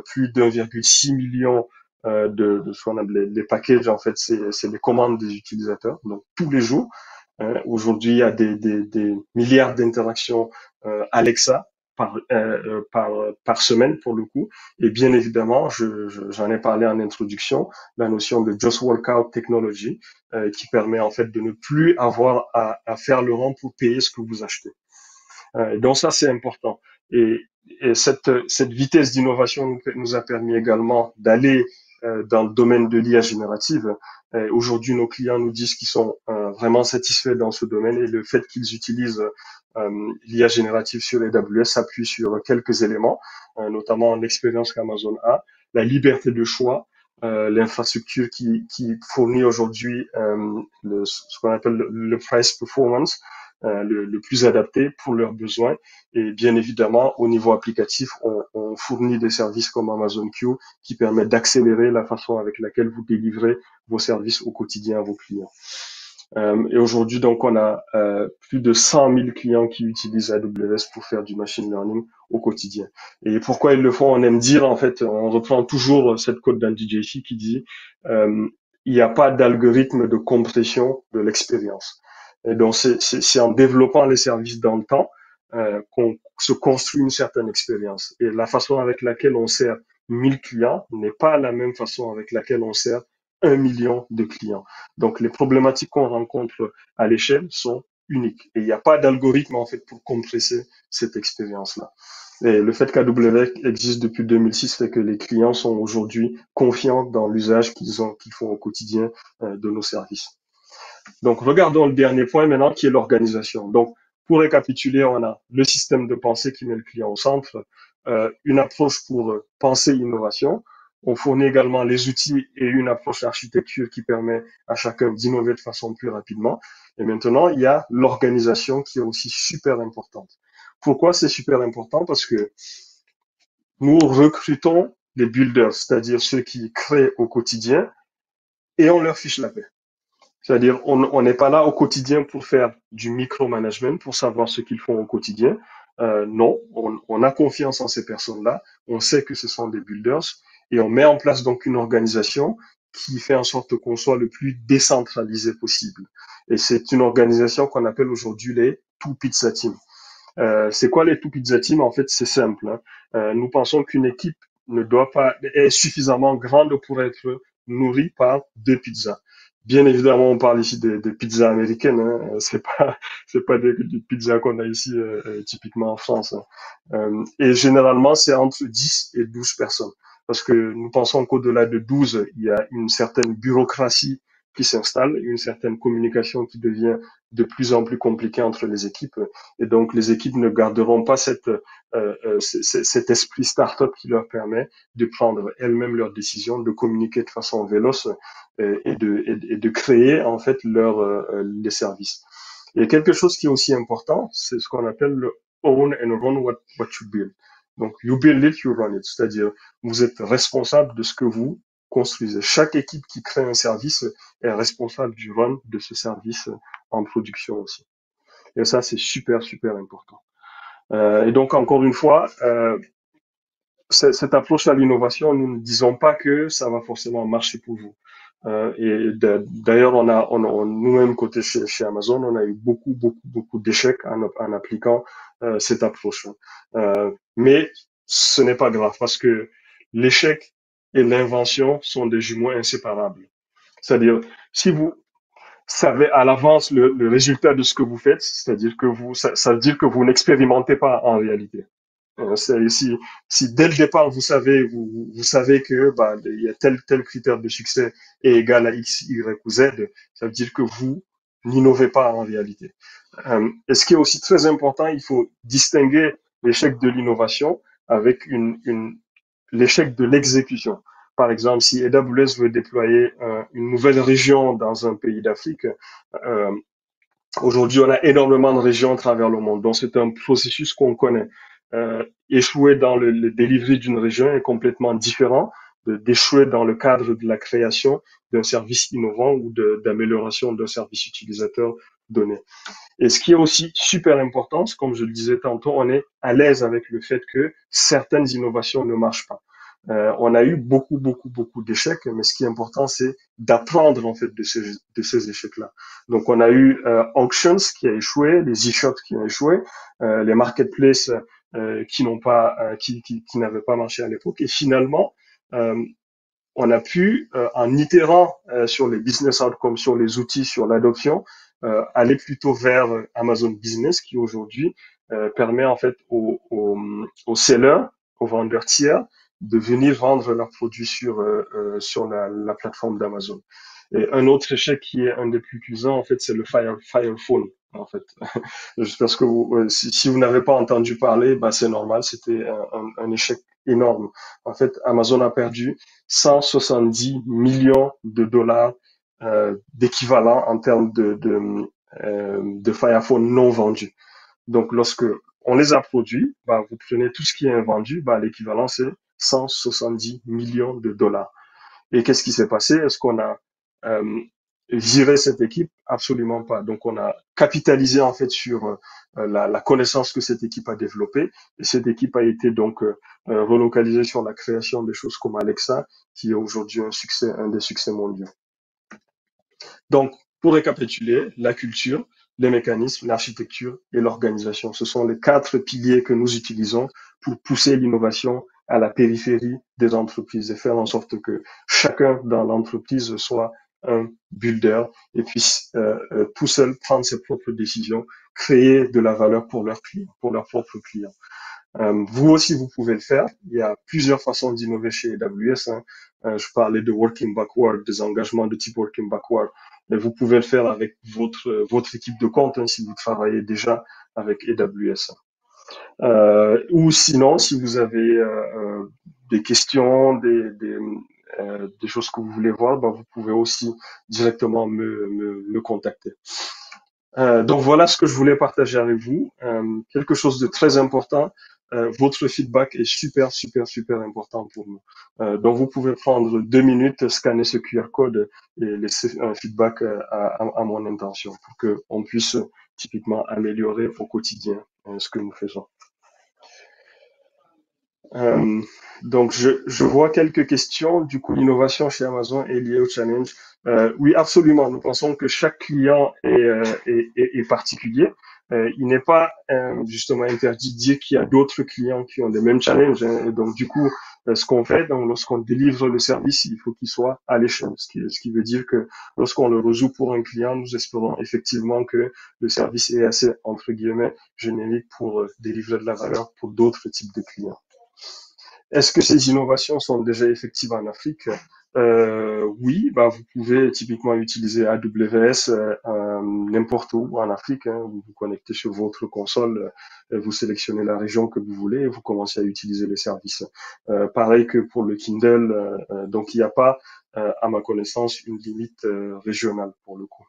plus d'1,6 million de ce qu'on appelle les packages. En fait, c'est les commandes des utilisateurs, donc tous les jours. Aujourd'hui, il y a des milliards d'interactions Alexa par semaine pour le coup. Et bien évidemment, j'en ai parlé en introduction, la notion de Just Walk Out Technology, qui permet en fait de ne plus avoir à faire le rang pour payer ce que vous achetez. Donc ça, c'est important. Et, et cette vitesse d'innovation nous a permis également d'aller dans le domaine de l'IA générative. Aujourd'hui, nos clients nous disent qu'ils sont vraiment satisfaits dans ce domaine et le fait qu'ils utilisent l'IA générative sur AWS s'appuie sur quelques éléments, notamment l'expérience qu'Amazon a, la liberté de choix, l'infrastructure qui fournit aujourd'hui ce qu'on appelle le price performance, le plus adapté pour leurs besoins. Et bien évidemment, au niveau applicatif, on fournit des services comme Amazon Q qui permettent d'accélérer la façon avec laquelle vous délivrez vos services au quotidien à vos clients. Et aujourd'hui, donc, on a plus de 100 000 clients qui utilisent AWS pour faire du machine learning au quotidien. Et pourquoi ils le font? On aime dire, en fait, on reprend toujours cette quote d'Andy Jassy qui dit il n'y a pas d'algorithme de compression de l'expérience. Et donc, c'est en développant les services dans le temps qu'on se construit une certaine expérience. Et la façon avec laquelle on sert 1000 clients n'est pas la même façon avec laquelle on sert 1 million de clients. Donc, les problématiques qu'on rencontre à l'échelle sont uniques. Et il n'y a pas d'algorithme, en fait, pour compresser cette expérience-là. Et le fait qu'AWS existe depuis 2006 fait que les clients sont aujourd'hui confiants dans l'usage qu'ils font au quotidien de nos services. Donc, regardons le dernier point maintenant, qui est l'organisation. Donc, pour récapituler, on a le système de pensée qui met le client au centre, une approche pour penser innovation. On fournit également les outils et une approche d'architecture qui permet à chacun d'innover de façon plus rapidement. Et maintenant, il y a l'organisation qui est aussi super importante. Pourquoi c'est super important? Parce que nous recrutons des builders, c'est-à-dire ceux qui créent au quotidien, et on leur fiche la paix. C'est-à-dire, on n'est pas là au quotidien pour faire du micromanagement, pour savoir ce qu'ils font au quotidien. Non, on a confiance en ces personnes-là. On sait que ce sont des builders et on met en place donc une organisation qui fait en sorte qu'on soit le plus décentralisé possible. Et c'est une organisation qu'on appelle aujourd'hui les Two Pizza Team. C'est quoi les Two Pizza Team? En fait, c'est simple, hein. Nous pensons qu'une équipe ne doit pas est suffisamment grande pour être nourrie par deux pizzas. Bien évidemment, on parle ici des pizzas américaines, hein. C'est pas des pizzas qu'on a ici typiquement en France, hein. Et généralement, c'est entre 10 et 12 personnes. Parce que nous pensons qu'au-delà de 12, il y a une certaine bureaucratie qui s'installe, une certaine communication qui devient de plus en plus compliquée entre les équipes. Et donc, les équipes ne garderont pas cet esprit start-up qui leur permet de prendre elles-mêmes leurs décisions, de communiquer de façon véloce et de créer en fait les services. Et quelque chose qui est aussi important, c'est ce qu'on appelle le own and run what you build. Donc, you build it, you run it. C'est-à-dire, vous êtes responsable de ce que vous construisez. Chaque équipe qui crée un service est responsable du run de ce service en production aussi. Et ça, c'est super, super important. Et donc, encore une fois, cette approche à l'innovation, nous ne disons pas que ça va forcément marcher pour vous. D'ailleurs, nous-mêmes côté chez Amazon, on a eu beaucoup, beaucoup, beaucoup d'échecs en appliquant cette approche. Mais ce n'est pas grave parce que l'échec et l'invention sont des jumeaux inséparables. C'est-à-dire, si vous savez à l'avance le résultat de ce que vous faites, c'est-à-dire que ça veut dire que vous n'expérimentez pas en réalité. Si dès le départ vous savez que il y a tel critère de succès est égal à X, Y ou Z, ça veut dire que vous n'innovez pas en réalité. Et ce qui est aussi très important, il faut distinguer l'échec de l'innovation avec l'échec de l'exécution. Par exemple, si AWS veut déployer une nouvelle région dans un pays d'Afrique, euh, aujourd'hui, on a énormément de régions à travers le monde, donc c'est un processus qu'on connaît. Échouer dans le delivery d'une région est complètement différent d'échouer dans le cadre de la création d'un service innovant ou d'amélioration d'un service utilisateur donné. Et ce qui est aussi super important, c'est comme je le disais tantôt, on est à l'aise avec le fait que certaines innovations ne marchent pas. On a eu beaucoup d'échecs, mais ce qui est important, c'est d'apprendre en fait de ces échecs-là. Donc, on a eu Auctions qui a échoué, les e-shops qui ont échoué, les marketplaces qui n'ont pas, qui n'avaient pas marché à l'époque. Et finalement, euh, on a pu, en itérant sur les business outcomes, sur les outils, sur l'adoption, aller plutôt vers Amazon Business qui aujourd'hui permet en fait aux sellers, aux vendeurs tiers, de venir vendre leurs produits sur la plateforme d'Amazon. Et un autre échec qui est un des plus cuisants, en fait, c'est le Fire Phone, en fait. J'espère que si vous n'avez pas entendu parler, bah, c'est normal, c'était un échec énorme. En fait, Amazon a perdu 170 millions de dollars d'équivalent en termes de Fire Phone non vendus. Donc, lorsque on les a produits, bah, vous prenez tout ce qui est invendu, bah, l'équivalent, c'est 170 millions de dollars. Et qu'est-ce qui s'est passé? Est-ce qu'on a euh, viré cette équipe? Absolument pas. Donc on a capitalisé en fait sur la connaissance que cette équipe a développée. Et cette équipe a été donc relocalisée sur la création de choses comme Alexa, qui est aujourd'hui un des succès mondiaux. Donc, pour récapituler, la culture, les mécanismes, l'architecture et l'organisation, ce sont les quatre piliers que nous utilisons pour pousser l'innovation à la périphérie des entreprises et faire en sorte que chacun dans l'entreprise soit un builder et puisse tout seul prendre ses propres décisions, créer de la valeur pour leurs clients, pour leurs propres clients. Vous aussi, vous pouvez le faire. Il y a plusieurs façons d'innover chez AWS. Hein. Je parlais de working backward, des engagements de type working backward. Mais vous pouvez le faire avec votre équipe de compte hein, si vous travaillez déjà avec AWS. Ou sinon, si vous avez des questions, des choses que vous voulez voir, ben, vous pouvez aussi directement me contacter. Donc voilà ce que je voulais partager avec vous. Quelque chose de très important. Votre feedback est super important pour nous. Donc vous pouvez prendre 2 minutes, scanner ce QR code et laisser un feedback à mon intention pour que on puisse typiquement améliorer au quotidien ce que nous faisons. Euh, donc, je vois quelques questions. Du coup, l'innovation chez Amazon est liée au challenge. Oui, absolument. Nous pensons que chaque client est particulier. Il n'est pas justement interdit de dire qu'il y a d'autres clients qui ont les mêmes challenges. Hein. Et donc, du coup, ce qu'on fait, donc, lorsqu'on délivre le service, il faut qu'il soit à l'échelle. Ce qui veut dire que lorsqu'on le résout pour un client, nous espérons effectivement que le service est assez, entre guillemets, générique pour délivrer de la valeur pour d'autres types de clients. Est-ce que ces innovations sont déjà effectives en Afrique? Oui, bah vous pouvez typiquement utiliser AWS n'importe où en Afrique. Hein, vous vous connectez sur votre console, vous sélectionnez la région que vous voulez et vous commencez à utiliser les services. Pareil que pour le Kindle, donc il n'y a pas, à ma connaissance, une limite régionale pour le coup.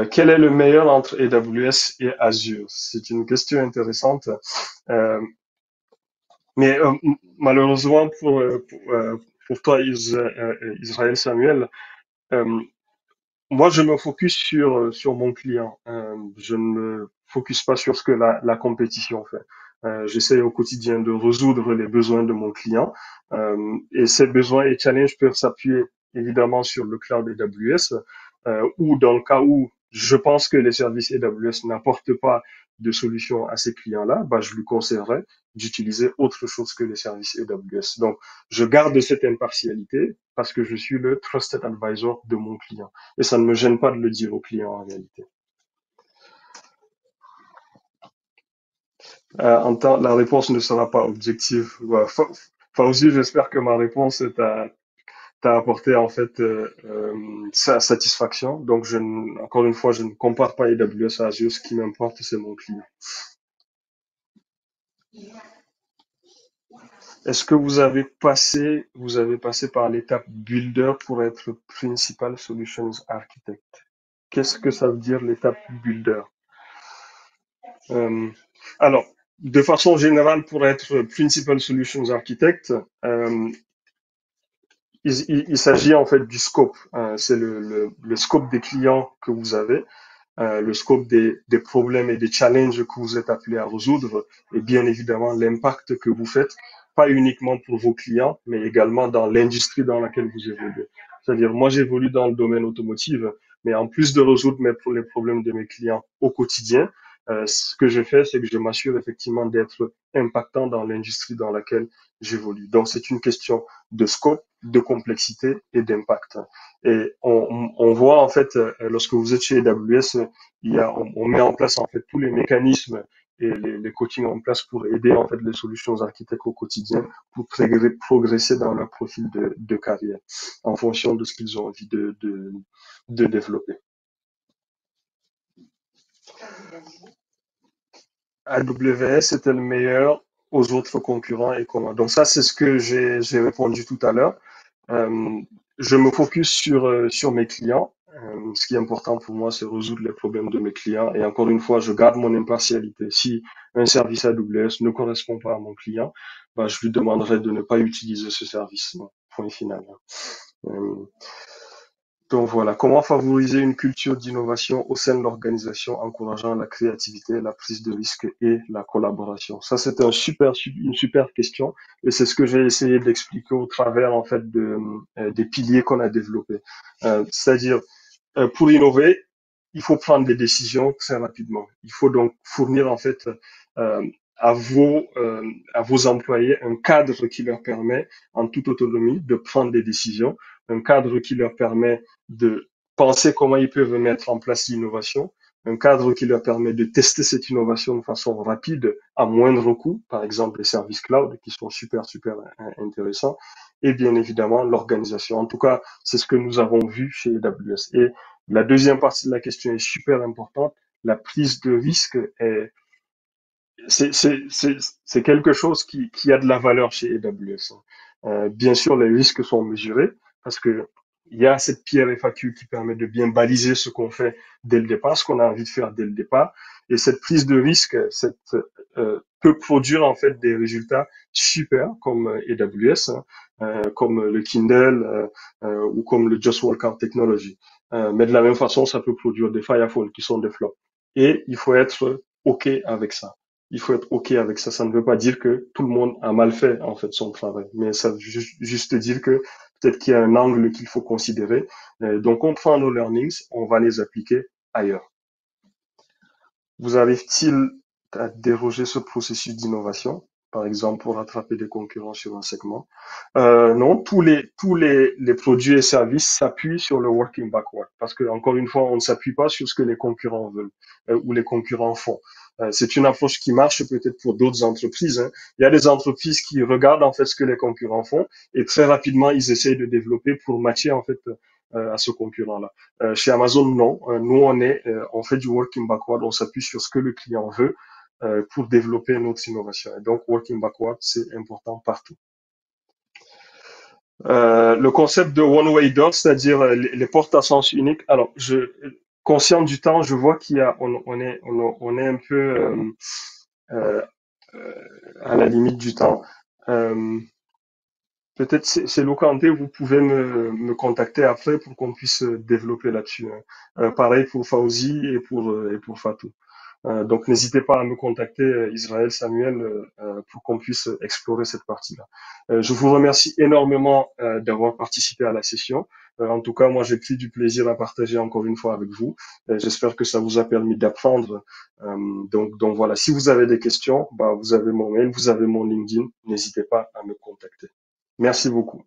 Quel est le meilleur entre AWS et Azure? C'est une question intéressante. Euh, Mais malheureusement pour toi, Israël Samuel, euh, moi je me focus sur mon client. Je ne me focus pas sur ce que la compétition fait. J'essaie au quotidien de résoudre les besoins de mon client et ces besoins et challenges peuvent s'appuyer évidemment sur le cloud AWS ou dans le cas où je pense que les services AWS n'apportent pas de solution à ces clients-là, bah, je lui conseillerais d'utiliser autre chose que les services AWS. Donc, je garde cette impartialité parce que je suis le trusted advisor de mon client. Et ça ne me gêne pas de le dire au client en réalité. La réponse ne sera pas objective. Ouais, Fauzi, j'espère que ma réponse t'a apporté en fait sa satisfaction. Donc, encore une fois, je ne compare pas AWS à Azure. Ce qui m'importe, c'est mon client. Est-ce que vous avez passé par l'étape Builder pour être Principal Solutions Architect? Qu'est-ce que ça veut dire l'étape Builder? Euh, alors, de façon générale, pour être Principal Solutions Architect, euh, il s'agit en fait du scope. C'est le scope des clients que vous avez, le scope des problèmes et des challenges que vous êtes appelés à résoudre, et bien évidemment l'impact que vous faites, pas uniquement pour vos clients, mais également dans l'industrie dans laquelle vous évoluez. C'est-à-dire, moi, j'évolue dans le domaine automotive, mais en plus de résoudre les problèmes de mes clients au quotidien, ce que je fais, c'est que je m'assure effectivement d'être impactant dans l'industrie dans laquelle j'évolue. Donc, c'est une question de scope, de complexité et d'impact. Et on voit en fait, lorsque vous êtes chez AWS, on met en place en fait tous les mécanismes et les coachings en place pour aider en fait les solutions architectes au quotidien pour progresser dans leur profil de carrière en fonction de ce qu'ils ont envie de développer. AWS était le meilleur aux autres concurrents et comment. Donc ça, c'est ce que j'ai répondu tout à l'heure. Euh, je me focus sur mes clients. Ce qui est important pour moi, c'est résoudre les problèmes de mes clients. Et encore une fois, je garde mon impartialité. Si un service AWS ne correspond pas à mon client, bah, je lui demanderai de ne pas utiliser ce service. Point final. Euh, donc voilà, comment favoriser une culture d'innovation au sein de l'organisation, encourageant la créativité, la prise de risque et la collaboration. Ça, c'est une super question, et c'est ce que j'ai essayé d'expliquer au travers en fait des piliers qu'on a développés. C'est-à-dire, pour innover, il faut prendre des décisions très rapidement. Il faut donc fournir en fait euh, à vos à vos employés un cadre qui leur permet, en toute autonomie, de prendre des décisions, un cadre qui leur permet de penser comment ils peuvent mettre en place l'innovation, un cadre qui leur permet de tester cette innovation de façon rapide, à moindre coût, par exemple les services cloud qui sont super intéressants, et bien évidemment l'organisation. En tout cas, c'est ce que nous avons vu chez AWS. Et la deuxième partie de la question est super importante. La prise de risque est, c'est quelque chose qui a de la valeur chez AWS. Bien sûr, les risques sont mesurés parce que il y a cette pierre FAQ qui permet de bien baliser ce qu'on fait dès le départ, ce qu'on a envie de faire dès le départ. Et cette prise de risque, peut produire en fait des résultats super comme AWS, hein, comme le Kindle ou comme le Just Workout Technology. Mais de la même façon, ça peut produire des Firefall qui sont des flops. Et il faut être OK avec ça. Il faut être OK avec ça. Ça ne veut pas dire que tout le monde a mal fait, en fait, son travail. Mais ça veut juste dire que peut-être qu'il y a un angle qu'il faut considérer. Donc, on prend nos learnings, on va les appliquer ailleurs. Vous arrive-t-il à déroger ce processus d'innovation, par exemple pour rattraper des concurrents sur un segment? Non, les produits et services s'appuient sur le working backward, parce que encore une fois, on ne s'appuie pas sur ce que les concurrents veulent ou les concurrents font. C'est une approche qui marche peut-être pour d'autres entreprises, hein. Il y a des entreprises qui regardent en fait ce que les concurrents font et très rapidement ils essayent de développer pour matcher en fait à ce concurrent-là. Chez Amazon, non. Nous, on fait du working backward, on s'appuie sur ce que le client veut pour développer notre innovation. Et donc, working backward, c'est important partout. Le concept de one-way door, c'est-à-dire les portes à sens unique. Alors, conscient du temps, je vois on est un peu euh, euh, à la limite du temps. Euh, Peut-être c'est Locanté, vous pouvez me contacter après pour qu'on puisse développer là-dessus, hein. Pareil pour Fauzi et pour Fatou. Donc n'hésitez pas à me contacter, Israël Samuel, pour qu'on puisse explorer cette partie-là. Je vous remercie énormément d'avoir participé à la session. En tout cas, moi j'ai pris du plaisir à partager encore une fois avec vous. J'espère que ça vous a permis d'apprendre. Donc voilà, si vous avez des questions, bah, vous avez mon mail, vous avez mon LinkedIn, n'hésitez pas à me contacter. Merci beaucoup.